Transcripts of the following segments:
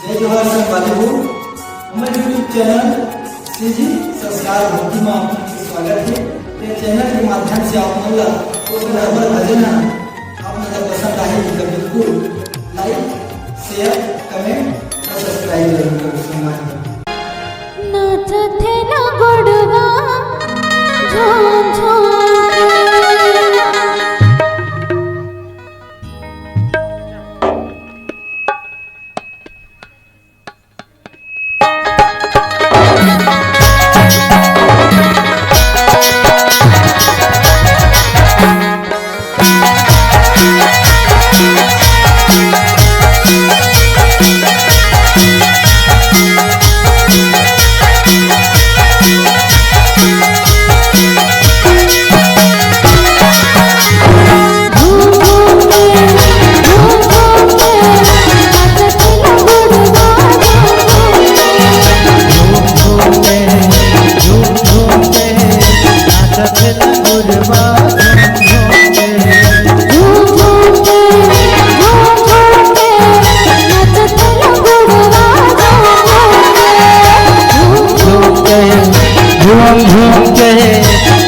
जय जोहार संगवारी हो हमारे यूट्यूब चैनल श्री जी संस्कार भक्ति में आपका स्वागत है। ये चैनल के माध्यम से आप मतलब तो हमारा भजन आप मतलब पसंद आए तो बिल्कुल लाइक शेयर कमेंट और सब्सक्राइब जरूर करें। संगवारी नाचते ना गोड़वा झूम झूम झूम झूम के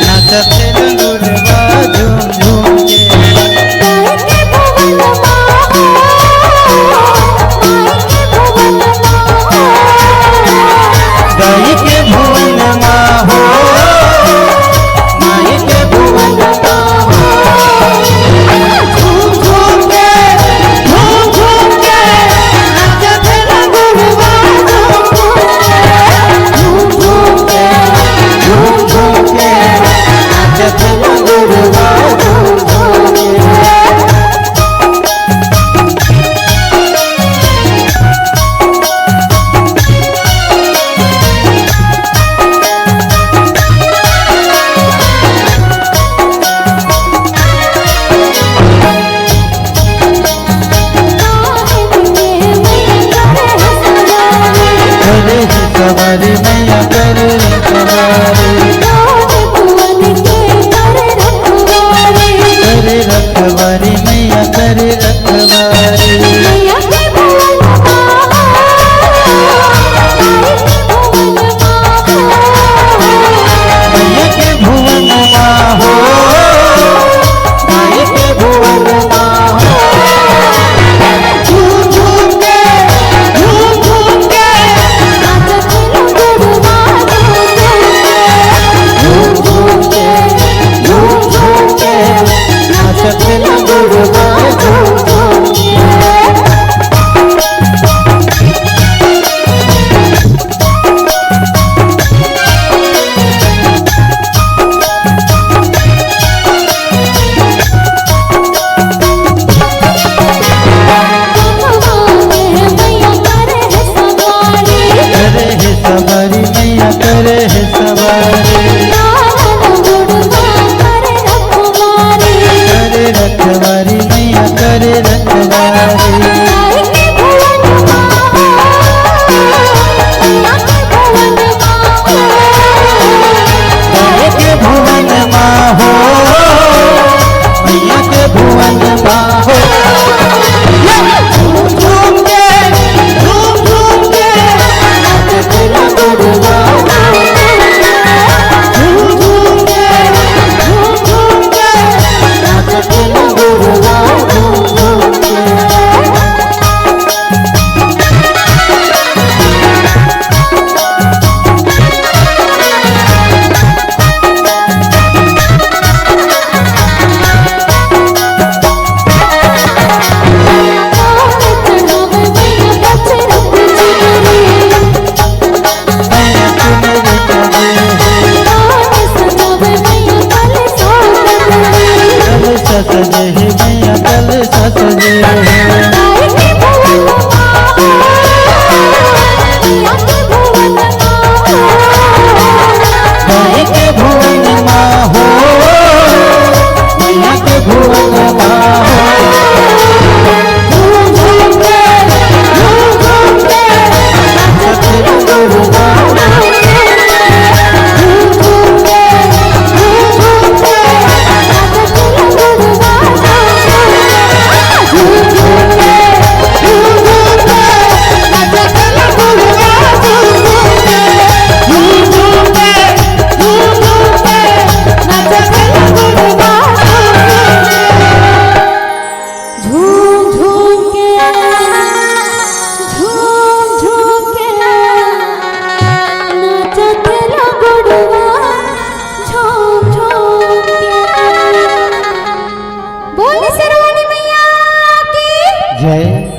नाचते रंगुलवा झूम झूम के गाई के भुवन माँ हो माई के भुवन माँ हो झूम झूम के नाचते रंगुलवा झूम झूम के है।